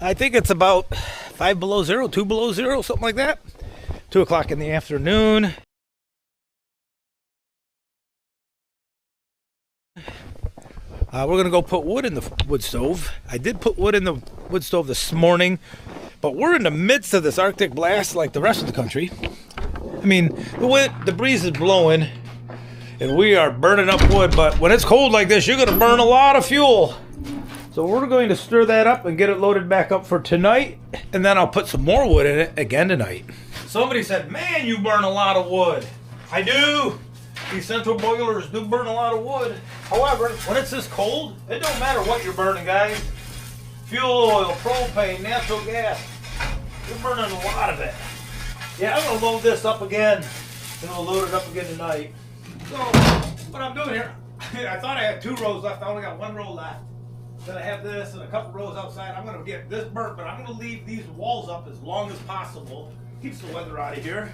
I think it's about 5 below zero, 2 below zero, something like that. 2 o'clock in the afternoon. We're going to go put wood in the wood stove. I did put wood in the wood stove this morning, but we're in the midst of this Arctic blast like the rest of the country. I mean, the breeze is blowing, and we are burning up wood, but when it's cold like this, you're going to burn a lot of fuel. So we're going to stir that up and get it loaded back up for tonight, and then I'll put some more wood in it again tonight. Somebody said, man, you burn a lot of wood. I do. These central boilers do burn a lot of wood. However, when it's this cold, it don't matter what you're burning, guys. Fuel oil, propane, natural gas. You're burning a lot of it. Yeah, I'm going to load this up again, and we'll load it up again tonight. So, what I'm doing here, I thought I had 2 rows left. I only got 1 row left. Then I have this and a couple rows outside. I'm going to get this burnt, but I'm going to leave these walls up as long as possible. Keeps the weather out of here.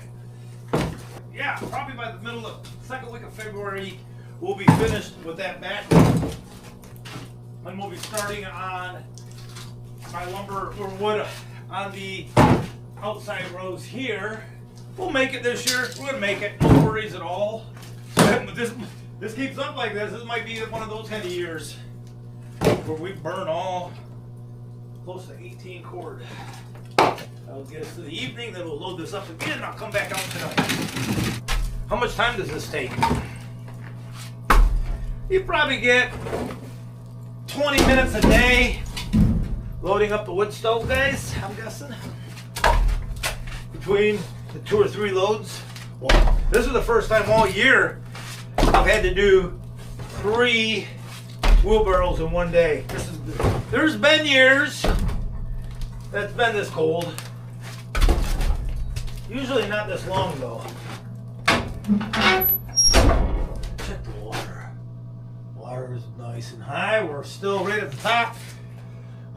Yeah, probably by the middle of second week of February, we'll be finished with that back. And we'll be starting on my lumber or wood on the outside rows here. We'll make it this year. We're going to make it. No worries at all. But this keeps up like this might be one of those kind of years where we burn all close to 18 cord. That'll get us to the evening, then we'll load this up again, and I'll come back out tonight. How much time does this take? You probably get 20 minutes a day loading up the wood stove, guys, I'm guessing. Between the 2 or 3 loads. Well, this is the first time all year I've had to do 3 wheelbarrows in one day. There's been years that's been this cold. Usually not this long though. Check the water. Water is nice and high. We're still right at the top.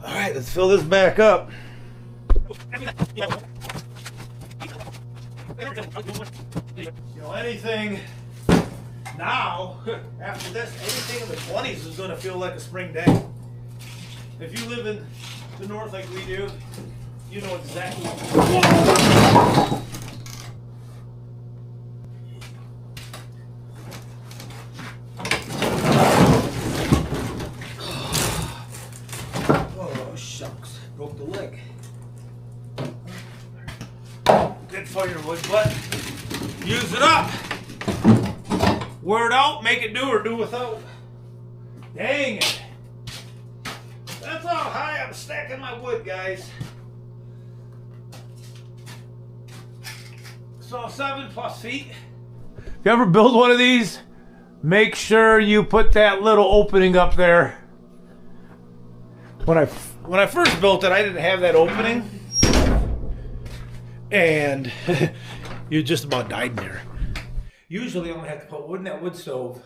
All right, let's fill this back up. You know, anything now, after this, anything in the 20s is going to feel like a spring day. If you live in the north like we do, you know exactly. Oh, shucks. Broke the leg. Good firewood, but use it up. Wear it out, make it do or do without. Dang it. That's how high I'm stacking my wood, guys. So 7+ feet. If you ever build one of these, make sure you put that little opening up there. When I first built it, I didn't have that opening. And you just about died in there. Usually I only have to put wood in that wood stove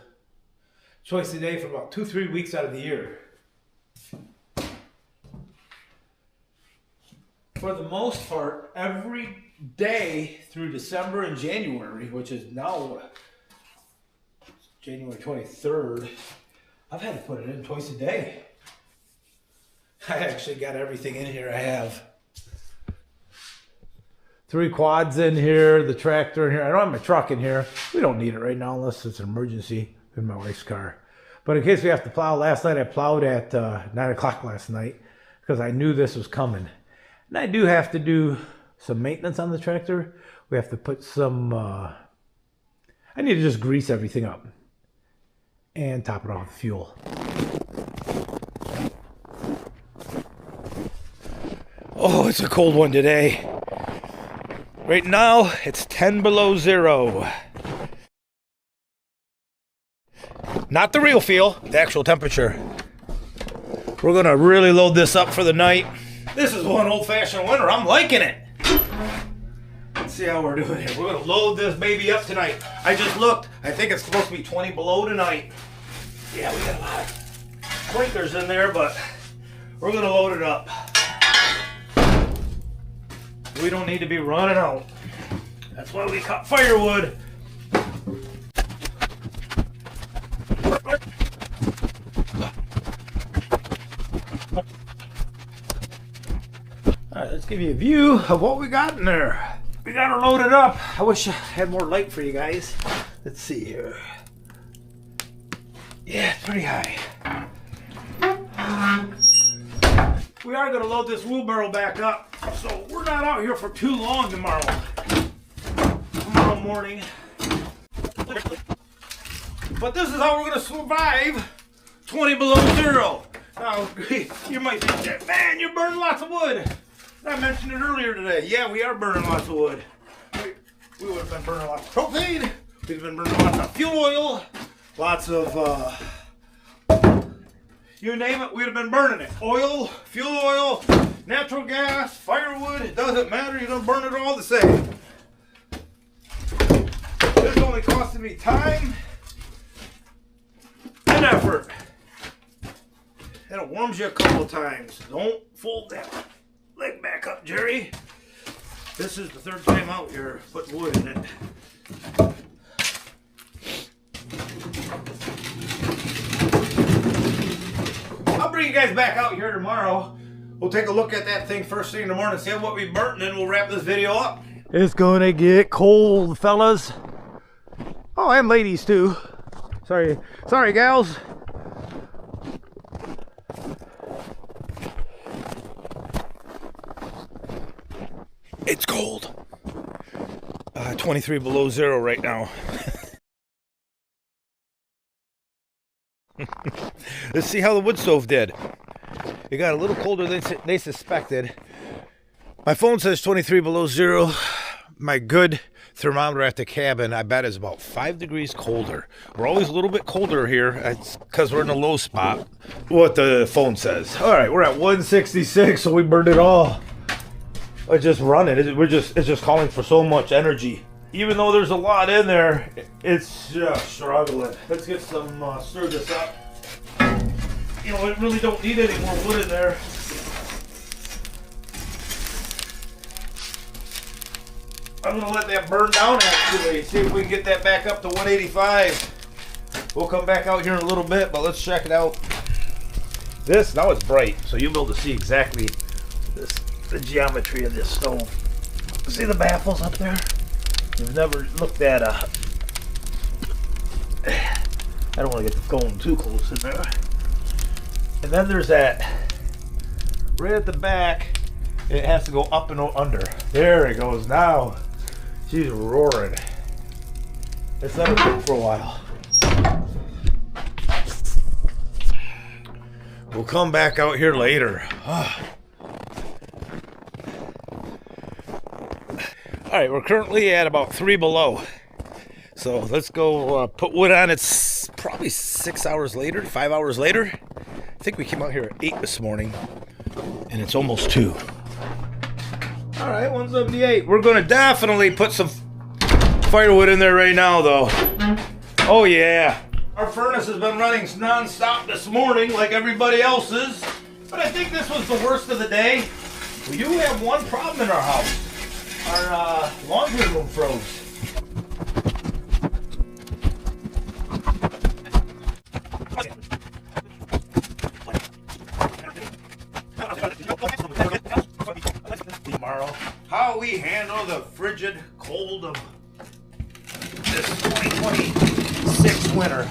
twice a day for about 2-3 weeks out of the year. For the most part, every day through December and January, which is now January 23rd, I've had to put it in twice a day. I actually got everything in here. I have 3 quads in here, the tractor in here. I don't have my truck in here. We don't need it right now unless it's an emergency in my wife's car. But in case we have to plow, last night I plowed at 9 o'clock last night because I knew this was coming. And I do have to do some maintenance on the tractor. We have to put some, I need to just grease everything up and top it off with fuel. Oh, it's a cold one today. Right now, it's 10 below zero. Not the real feel, the actual temperature. We're gonna really load this up for the night. This is one old-fashioned winter. I'm liking it. Let's see how we're doing here. We're gonna load this baby up tonight. I just looked. I think it's supposed to be 20 below tonight. Yeah, we got a lot of clinkers in there, but we're gonna load it up. We don't need to be running out. That's why we cut firewood. Alright, let's give you a view of what we got in there. We got her loaded up. I wish I had more light for you guys. Let's see here. Yeah, it's pretty high. We are going to load this wheelbarrow back up, so we're not out here for too long tomorrow morning. But this is how we're going to survive 20 below zero. Now, you might think, man, you're burning lots of wood. I mentioned it earlier today. Yeah, we are burning lots of wood. We would have been burning lots of propane. We've been burning lots of fuel oil. Lots of, you name it, we'd have been burning it. Oil, fuel oil, natural gas, firewood. It doesn't matter. You're going to burn it all the same. This is only costing me time and effort. And it warms you a couple of times. Don't fold that leg back up, Jerry. This is the third time out here putting wood in it. I'll bring you guys back out here tomorrow. We'll take a look at that thing first thing in the morning, see what we burnt, and then we'll wrap this video up. It's gonna get cold, fellas. Oh, and ladies too. Sorry, gals. It's cold. 23 below zero right now. Let's see how the wood stove did. It got a little colder than they suspected. My phone says 23 below zero. My good thermometer at the cabin, I bet, is about 5 degrees colder. We're always a little bit colder here. It's because we're in a low spot. What the phone says. All right, we're at 166, so we burned it all. It's just running. It's just calling for so much energy. Even though there's a lot in there, it's just struggling. Let's get some, stir this up. You know, it really don't need any more wood in there. I'm gonna let that burn down actually. See if we can get that back up to 185. We'll come back out here in a little bit, but let's check it out. This, now it's bright, so you'll be able to see exactly the geometry of this stove. See the baffles up there? You've never looked at I don't want to get going too close in there. And then there's that right at the back. It has to go up and under. There it goes. Now she's roaring. It's let it cook for a while. We'll come back out here later. Alright, we're currently at about 3 below. So let's go put wood on. It's probably 6 hours later, 5 hours later. I think we came out here at 8 this morning, and it's almost 2. Alright, 178. We're going to definitely put some firewood in there right now, though. Oh, yeah. Our furnace has been running non-stop this morning, like everybody else's. But I think this was the worst of the day. We do have one problem in our house. Our laundry room froze. Tomorrow, how we handle the frigid cold of this 2026 winter.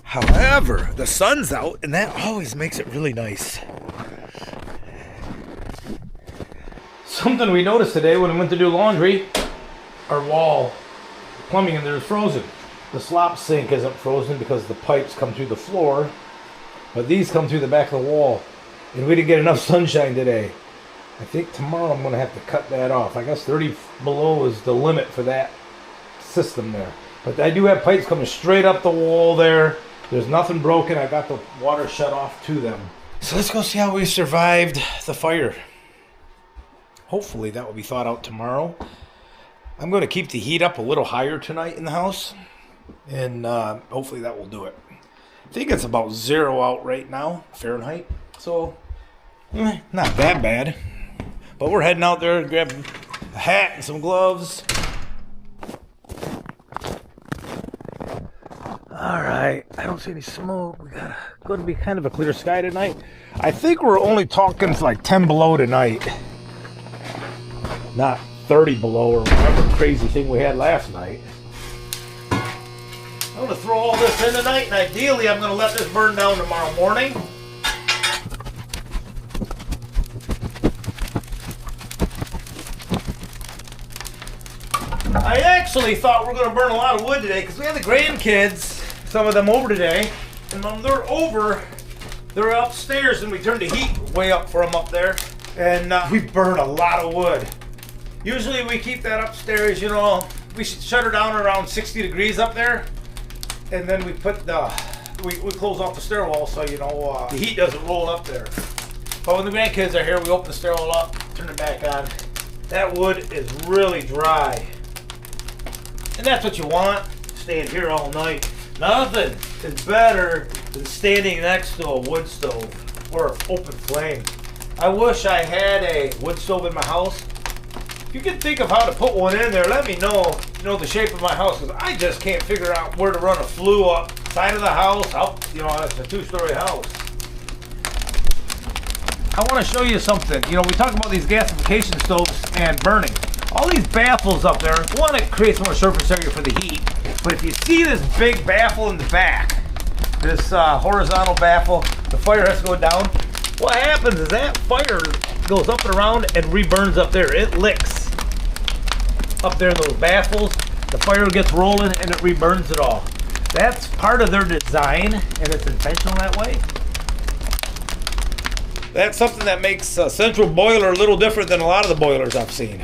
However, the sun's out, and that always makes it really nice. Something we noticed today when we went to do laundry, our wall, plumbing in there is frozen. The slop sink isn't frozen because the pipes come through the floor, but these come through the back of the wall, and we didn't get enough sunshine today. I think tomorrow I'm going to have to cut that off. I guess 30 below is the limit for that system there. But I do have pipes coming straight up the wall there. There's nothing broken. I got the water shut off to them. So let's go see how we survived the fire. Hopefully that will be thawed out tomorrow. I'm going to keep the heat up a little higher tonight in the house. And hopefully that will do it. I think it's about 0 out right now, Fahrenheit. So, not that bad. But we're heading out there to grab a hat and some gloves. Alright, I don't see any smoke. We got going to be kind of a clear sky tonight. I think we're only talking like 10 below tonight. Not 30 below or whatever crazy thing we had last night. I'm going to throw all this in tonight, and ideally I'm going to let this burn down tomorrow morning. I actually thought we were going to burn a lot of wood today because we had the grandkids, some of them over today, and when they're over, they're upstairs and we turned the heat way up for them up there, and we burn a lot of wood. Usually we keep that upstairs, you know, we should shut her down around 60 degrees up there, and then we put we close off the stairwell so, you know, the heat doesn't roll up there. But when the grandkids are here, we open the stairwell up, turn it back on. That wood is really dry. And that's what you want, staying here all night. Nothing is better than standing next to a wood stove or an open flame. I wish I had a wood stove in my house. If you can think of how to put one in there, let me know, you know, the shape of my house, because I just can't figure out where to run a flue up side of the house, out, you know, it's a 2-story house. I want to show you something. You know, we talk about these gasification stoves and burning. All these baffles up there, one, it creates more surface area for the heat. But if you see this big baffle in the back, this horizontal baffle, the fire has to go down. What happens is that fire goes up and around and reburns up there. It licks up there in those baffles. The fire gets rolling and it reburns it all. That's part of their design, and it's intentional that way. That's something that makes a central boiler a little different than a lot of the boilers I've seen.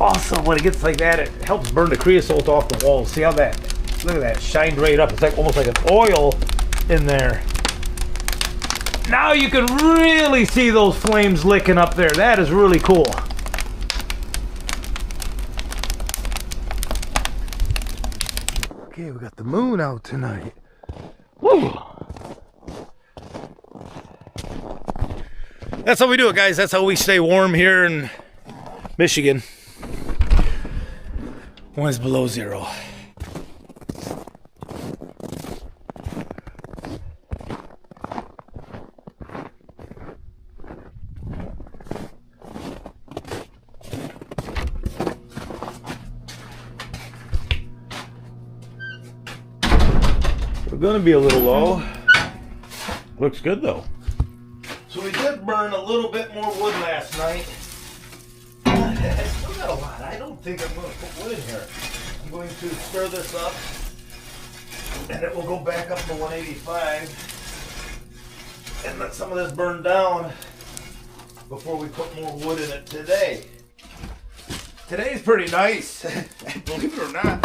Also, when it gets like that, it helps burn the creosote off the walls. See how that, look at that, shined right up. It's like almost like an oil in there. Now you can really see those flames licking up there. That is really cool. Okay, we got the moon out tonight. Woo! That's how we do it, guys. That's how we stay warm here in Michigan when it's below zero. We're gonna be a little low. Looks good though. So we did burn a little bit more wood last night. I still got a lot. I don't think I'm going to put wood in here. I'm going to stir this up, and it will go back up to 185, and let some of this burn down before we put more wood in it today. Today's pretty nice. Believe it or not,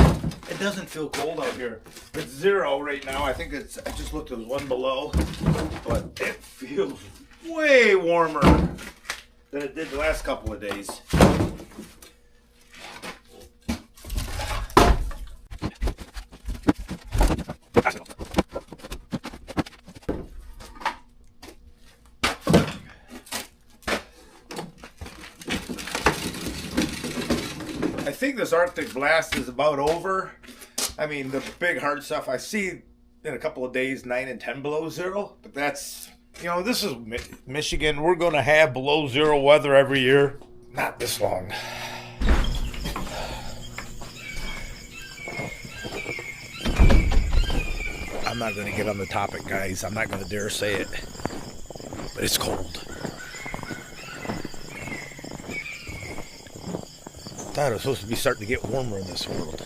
it doesn't feel cold out here. It's 0 right now. I think it's, I just looked, it was 1 below, but it feels way warmer than it did the last couple of days. I think this Arctic blast is about over. I mean, the big hard stuff I see in a couple of days, 9 and 10 below 0, but that's, you know, this is Michigan. We're going to have below 0 weather every year. Not this long. I'm not going to get on the topic, guys. I'm not going to dare say it. But it's cold. I thought it was supposed to be starting to get warmer in this world.